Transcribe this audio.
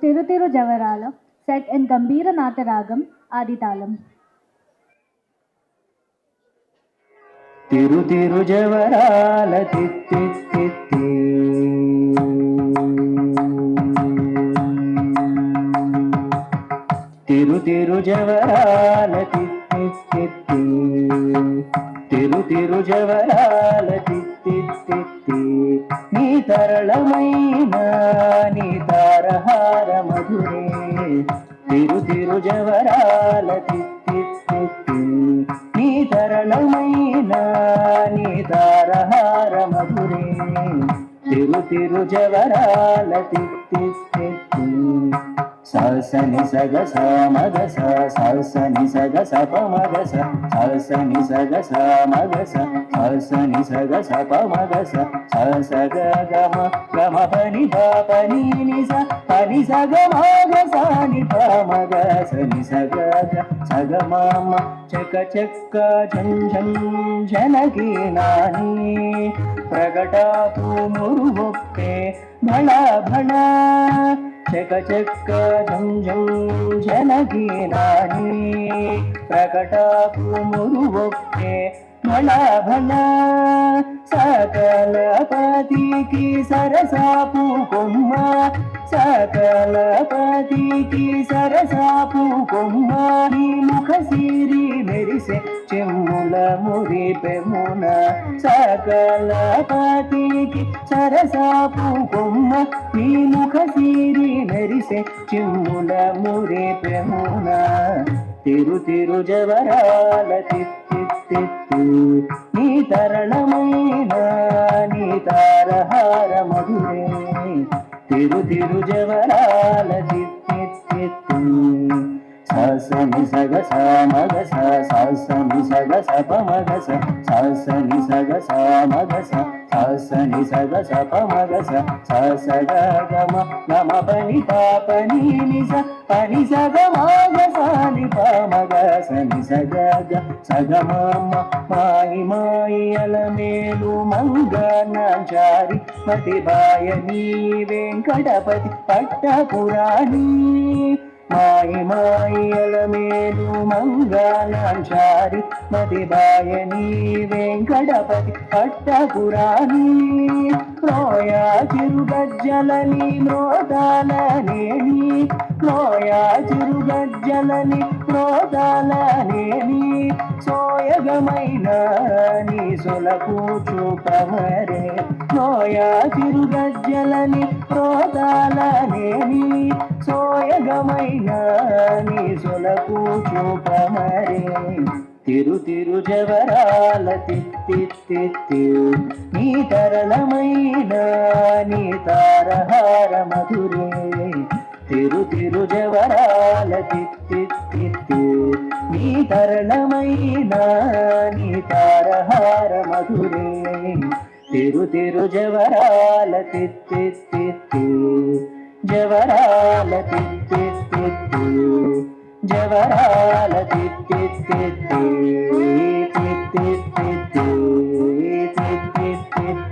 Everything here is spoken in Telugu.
Thiru Thiru జవరాల set in Gambhira Nataragam Aditalam. తిరు తిరు జవరాల తిత్తి తిత్తి తిరు తిరు జవరాల తిత్తి తిత్తి తిరు తిరు జవరాల తిత్తి తిత్తి నీ తరళమైన నీ తారహార మధురే తిరు తిరు జవరాల తిత్తి తిత్తి నీ తరళమైన నీ తారహార మధురే తిరు తిరు జవరాల తిత్తి తిత్తి సని సగ మగ సని సగ పమగ సని సగ మగ సని సగ పమగ సగ గమ గమ పని పని పని సగ మగ సని పమగ సని సగ సగ మామ చక చక్క ఝం ఝం జనకి నాని ప్రగటాపు మురుగొప్పే భళ భళ చక చక్క ఝం ఝం జనకి నాని ప్రకటాపు మురుగొప్పే భళ భళ సకల పతికి సరసాపు కొమ్మ సకల పతికి సరసాపు కొమ్మ నీ ముఖ సిరి మెరిసే చెమ్ముల మురి పెమున సకల పతికి సరసాపు కొమ్మ నీ ముఖ సిరి మెరిసే చెమ్ముల మురి పెమున తిరు తిరు జవరాల తిత్తి తిత్తి నీ తరళమైన నీ తారహార మధురే తిరు తిరు జవరాల తిత్తి తిత్తి సని సగ మగ సని సగ పమగ సని సగ మగ సని సగ పమగ సగ గమ గమ పని పని పని సగ మగ సని పమగ సని సగ సగ మామ మాయి మాయి అలమేలు మంగనాచారి మతి బాయని వెంకటపతి పట్టపురాణి మాయి మాయి అలమేలు మంగళాచారి మతి బాయని వెంకటపతి పట్టపురాణి ప్రోయా చిరుగజ్జలని మ్రోదాలనేని ప్రోయా చిరుగజ్జలని మ్రోదాలనేని సోయగమైన నీ సొలకు చూపమరే ప్రోయా చిరుగజ్జలని మ్రోదాలనేని సోయగమైన నీ సొలకు చూపమరే తిరు తిరు జవరాల తిత్తి తిత్తి నీ తరళమైన నీ తారహార మధురే తిరు తిరు జవరాల తిత్తి తిత్తి నీ తరళమైన నీ తారహార మధురే తిరు తిరు జవరాల తిత్తి తిత్తి జవరాల తిత్తి తిత్తి జవరాల తిత్తి తిత్తి తిత్తి తిత్తి తిత్తి తిత్తి